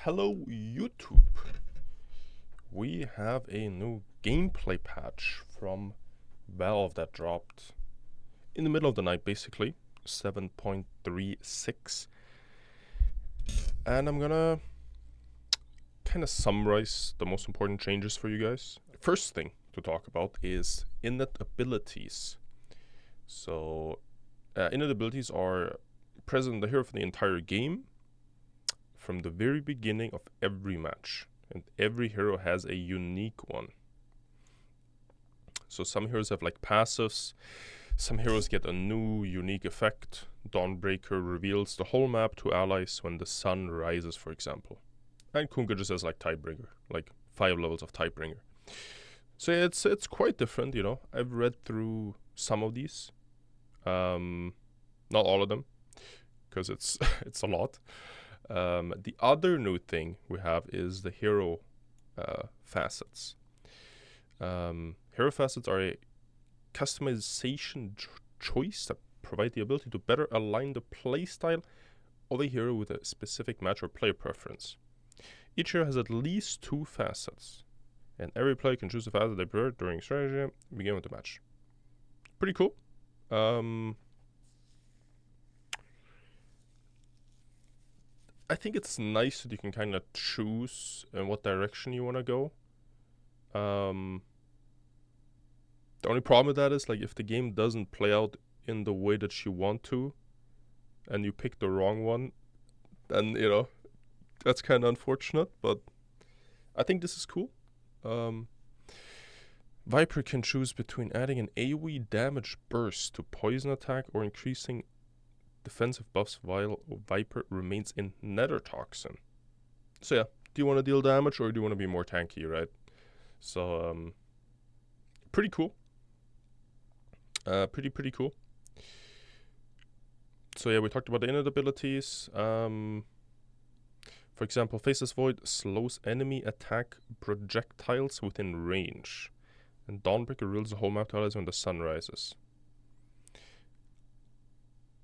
Hello YouTube! We have a new gameplay patch from Valve that dropped in the middle of the night, basically 7.36, and I'm gonna kind of summarize the most important changes for you guys. First thing to talk about is innate abilities. So innate abilities are present in the hero for the entire game from the very beginning of every match, and every hero has a unique one. So some heroes have like passives, some heroes get a new unique effect. Dawnbreaker reveals the whole map to allies when the sun rises, for example. And Qojqva just has like Tidebringer, like 5 levels of Tidebringer. So yeah, it's quite different, you know. I've read through some of these, not all of them, because it's it's a lot. The other new thing we have is the hero facets. Hero facets are a customization choice that provide the ability to better align the playstyle of a hero with a specific match or player preference. Each hero has at least 2 facets, and every player can choose the facet they prefer during strategy and begin with the match. Pretty cool. I think it's nice that you can kind of choose in what direction you want to go. The only problem with that is, like, if the game doesn't play out in the way that you want to, and you pick the wrong one, then, you know, that's kind of unfortunate, but I think this is cool. Viper can choose between adding an AoE damage burst to poison attack or increasing defensive buffs while Viper remains in Nether Toxin. So yeah, do you want to deal damage or do you want to be more tanky, right? So pretty cool. Pretty cool. So yeah, we talked about the innate abilities. For example, Faceless Void slows enemy attack projectiles within range, and Dawnbreaker reveals the whole map to allies when the sun rises.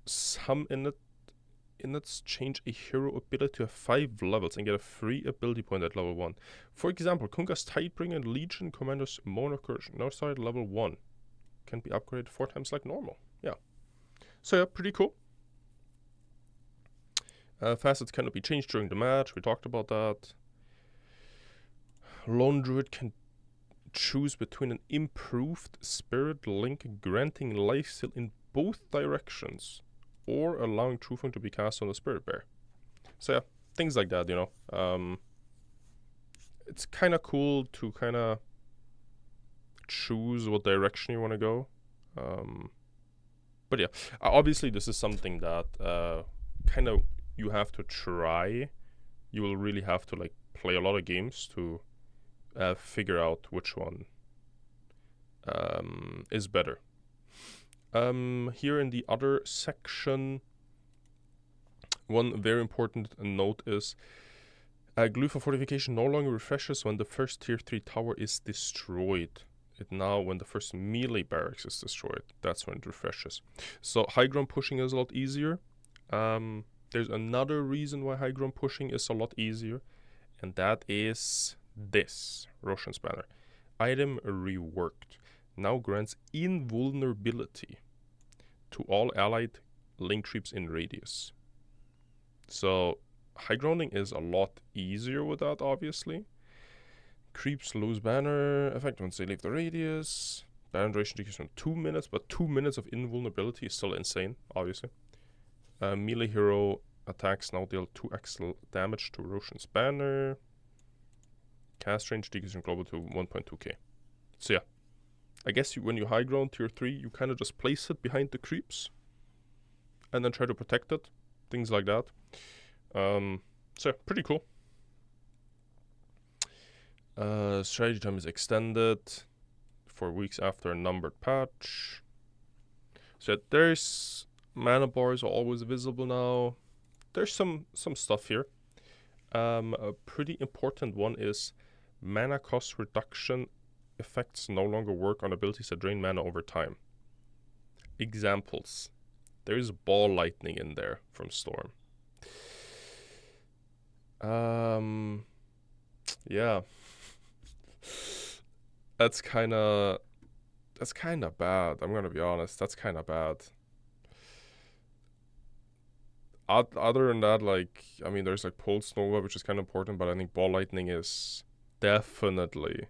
Some innates change a hero ability to have 5 levels and get a free ability point at level 1. For example, Qojqva's Tidebringer and Legion Commander's Monarch Northside level 1 can be upgraded 4 times like normal. Yeah. So yeah, pretty cool. Facets cannot be changed during the match. We talked about that. Lone Druid can choose between an improved Spirit Link granting lifesteal in both directions, or allowing Truthful to be cast on the Spirit Bear. So yeah, things like that, you know. It's kind of cool to kind of choose what direction you want to go. But yeah, obviously this is something that kind of you have to try. You will really have to like play a lot of games to figure out which one is better. Here in the other section, one very important note is Qojqva Fortification no longer refreshes when the first tier 3 tower is destroyed. It now, when the first melee barracks is destroyed, that's when it refreshes. So high ground pushing is a lot easier. There's another reason why high ground pushing is a lot easier, and that is this Roshan's banner. Item reworked now grants invulnerability to all allied link creeps in radius. So high grounding is a lot easier with that, obviously. Creeps lose banner effect once they leave the radius. Banner duration decreases from 2 minutes, but 2 minutes of invulnerability is still insane, obviously. Melee hero attacks now deal 2x damage to Roshan's banner. Cast range decreases from global to 1.2k. So yeah, I guess when you high ground tier 3, you kind of just place it behind the creeps and then try to protect it. Things like that. So yeah, pretty cool. Strategy time is extended for weeks after a numbered patch. So there's mana bars are always visible now. There's some stuff here. A pretty important one is mana cost reduction effects no longer work on abilities that drain mana over time. Examples. There is ball lightning in there from Storm. Yeah. That's kind of bad. I'm gonna be honest. That's kind of bad. Other than that, like, I mean, there's like Pulse Nova, which is kind of important, but I think Ball Lightning is definitely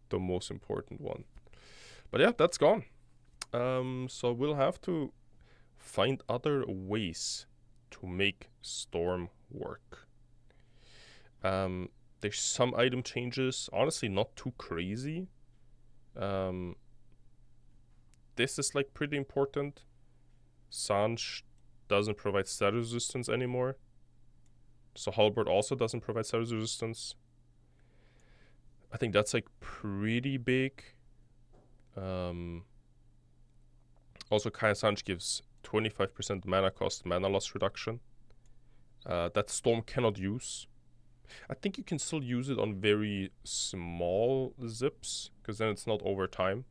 the most important one. But yeah, that's gone. So we'll have to find other ways to make Storm work. There's some item changes, honestly not too crazy. This is like pretty important. Sanj doesn't provide status resistance anymore. So Halberd also doesn't provide status resistance. I think that's like pretty big. Also Kaya Sanj gives 25% mana cost, mana loss reduction. That Storm cannot use. I think you can still use it on very small zips, because then it's not over time.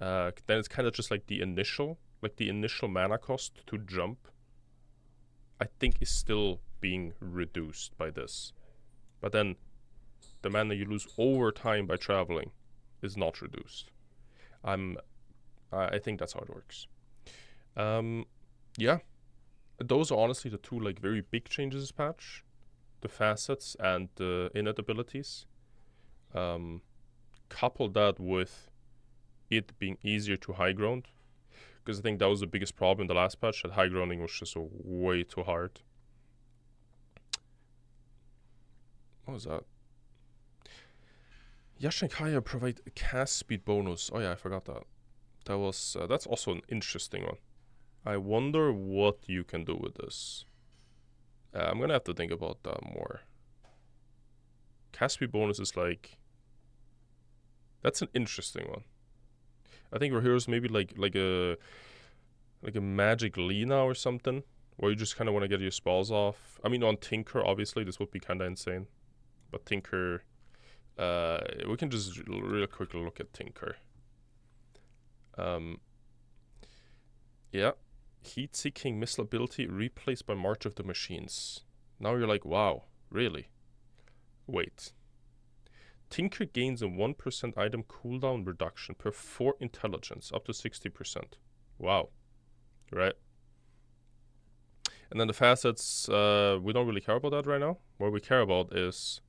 Then it's kind of just like the initial mana cost to jump, I think is still being reduced by this. But then the mana you lose over time by traveling is not reduced. I think that's how it works. Yeah. Those are honestly the two like very big changes this patch. The facets and the innate abilities. Couple that with it being easier to high ground, because I think that was the biggest problem in the last patch, that high grounding was just way too hard. What was that? Yash and Kaya provide cast speed bonus. Oh yeah, I forgot that. That was that's also an interesting one. I wonder what you can do with this. I'm gonna have to think about that more. Cast speed bonus is like, that's an interesting one. I think our heroes maybe like a magic Lina or something, where you just kind of want to get your spells off. I mean, on Tinker, obviously, this would be kind of insane. But Tinker, we can just real quickly look at Tinker. Yeah, Heat-Seeking Missile ability replaced by March of the Machines. Now you're like, wow, really? Wait. Tinker gains a 1% item cooldown reduction per 4 intelligence, up to 60%. Wow. Right. And then the facets, we don't really care about that right now. What we care about is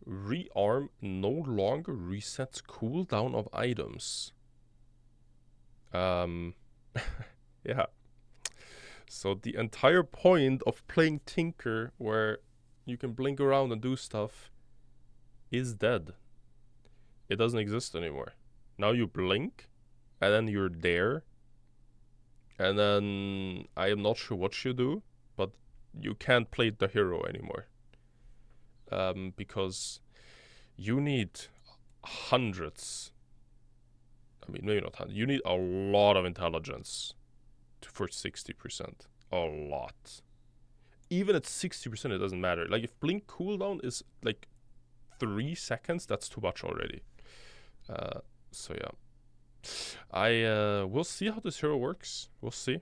rearm no longer resets cooldown of items. Yeah. So the entire point of playing Tinker, where you can blink around and do stuff, is dead. It doesn't exist anymore. Now you blink, and then you're there, and then I am not sure what you do, but you can't play the hero anymore. Because you need hundreds, I mean maybe not hundreds, you need a lot of intelligence for 60%. A lot. Even at 60% it doesn't matter. Like if blink cooldown is like 3 seconds, that's too much already. So yeah, we'll see how this hero works. We'll see.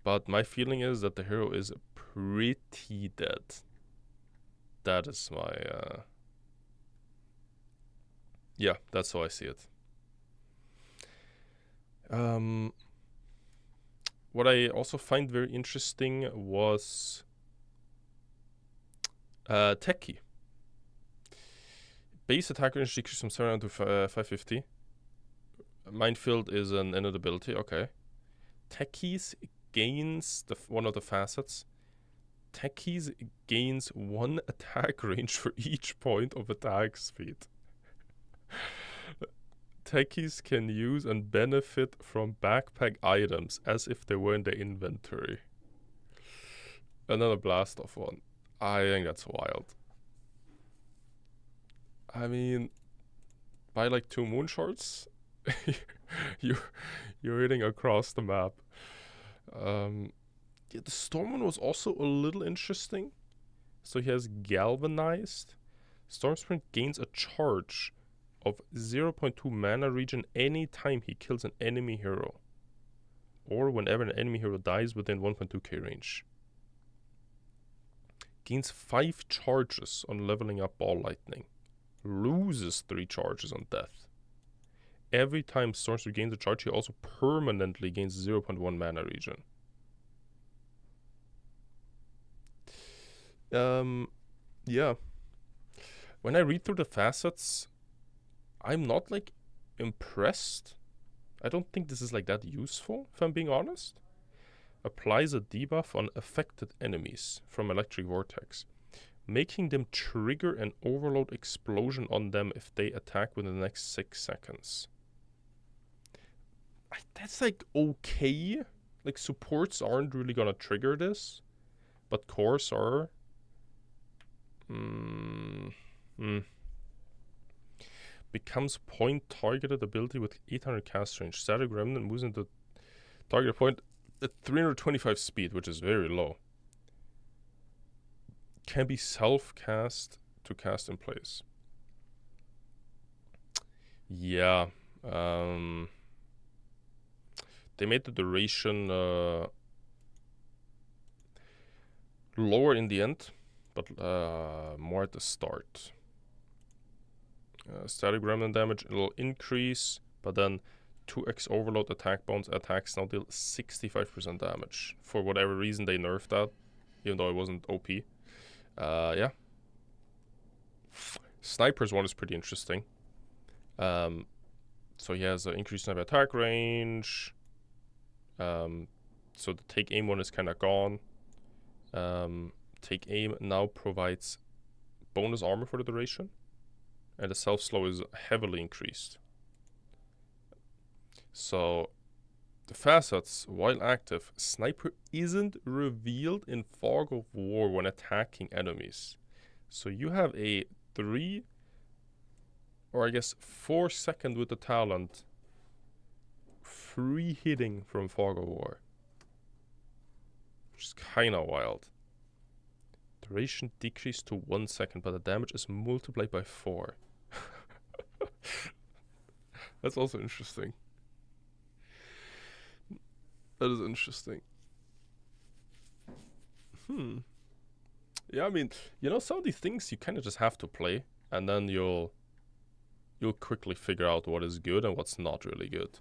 But my feeling is that the hero is pretty dead. That is my yeah, that's how I see it. What I also find very interesting was Techie. Base attack range decreased from 700 to 550. Minefield is an innate ability, okay. Techies gains one of the facets. Techies gains 1 attack range for each point of attack speed. Techies can use and benefit from backpack items as if they were in their inventory. Another blast off one. I think that's wild. I mean, by like 2 moon shorts, you're hitting across the map. Yeah, the Storm one was also a little interesting. So he has Galvanized. Storm Sprint gains a charge of 0.2 mana regen anytime he kills an enemy hero. or whenever an enemy hero dies within 1.2k range. Gains 5 charges on leveling up Ball Lightning. Loses 3 charges on death. Every time Stormspear gains a charge, he also permanently gains 0.1 mana regen. Yeah. When I read through the facets, I'm not like impressed. I don't think this is like that useful, if I'm being honest. Applies a debuff on affected enemies from Electric Vortex, making them trigger an overload explosion on them if they attack within the next 6 seconds. That's like okay. Like supports aren't really gonna trigger this, but cores are. Becomes point targeted ability with 800 cast range. Static Remnant moves into target point at 325 speed, which is very low. Can be self-cast to cast in place. Yeah. They made the duration lower in the end, but more at the start. Static Remnant damage, it'll increase, but then 2x overload attack bonus attacks now deal 65% damage. For whatever reason they nerfed that, even though it wasn't OP. Yeah. Sniper's one is pretty interesting. So he has an increased sniper attack range. So the take aim one is kind of gone. Take aim now provides bonus armor for the duration, and the self slow is heavily increased. So the facets, while active, sniper isn't revealed in Fog of War when attacking enemies. So you have a 3 or I guess 4 second with the talent free hitting from Fog of War, which is kinda wild. Duration decreased to 1 second, but the damage is multiplied by 4. That's also interesting. That is interesting. Yeah, I mean, you know, some of these things you kind of just have to play, and then you'll quickly figure out what is good and what's not really good.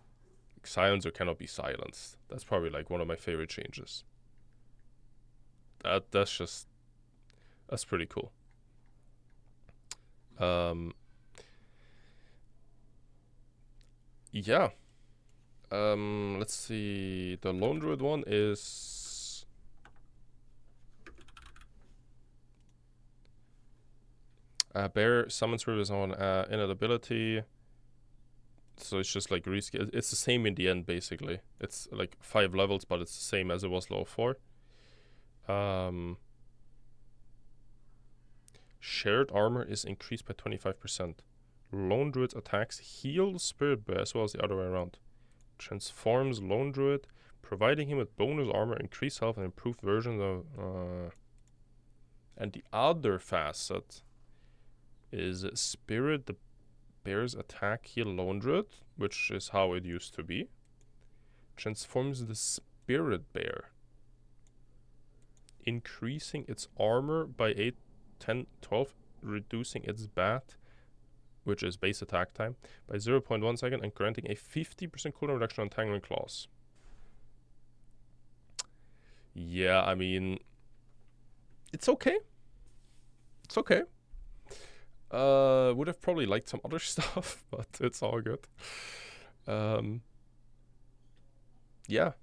Like, silence or cannot be silenced. That's probably like one of my favorite changes. That's pretty cool. Yeah. Let's see. The Lone Druid one is Bear summons with his own innate ability. So it's just like rescale. It's the same in the end, basically. It's like 5 levels, but it's the same as it was level 4. Shared armor is increased by 25%. Lone Druid's attacks heal the Spirit Bear as well as the other way around. Transforms Lone Druid, providing him with bonus armor, increased health, and improved versions of. And the other facet is Spirit the Bear's attack heal Lone Druid, which is how it used to be. Transforms the Spirit Bear, increasing its armor by 8, 10, 12, reducing its bat, which is base attack time, by 0.1 second and granting a 50% cooldown reduction on Entangling Claws. Yeah, I mean, it's okay. It's okay. Would have probably liked some other stuff, but it's all good. Yeah,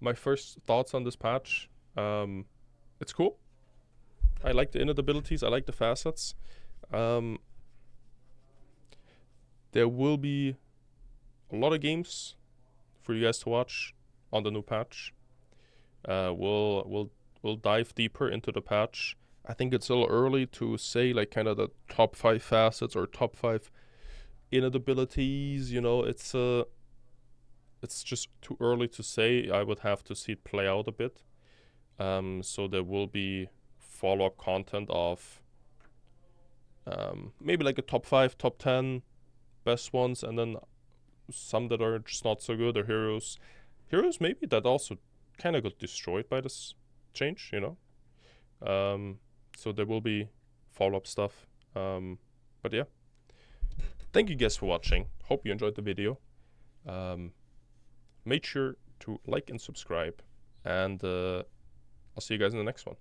my first thoughts on this patch. It's cool. I like the innate abilities. I like the facets. There will be a lot of games for you guys to watch on the new patch. We'll dive deeper into the patch. I think it's a little early to say like kind of the top 5 facets or top 5 innate abilities. You know, it's just too early to say. I would have to see it play out a bit. So there will be follow-up content of maybe like a top 5, top 10 best ones, and then some that are just not so good, or heroes heroes, maybe, that also kind of got destroyed by this change, you know. So there will be follow-up stuff. But yeah, thank you guys for watching. Hope you enjoyed the video. Make sure to like and subscribe, and I'll see you guys in the next one.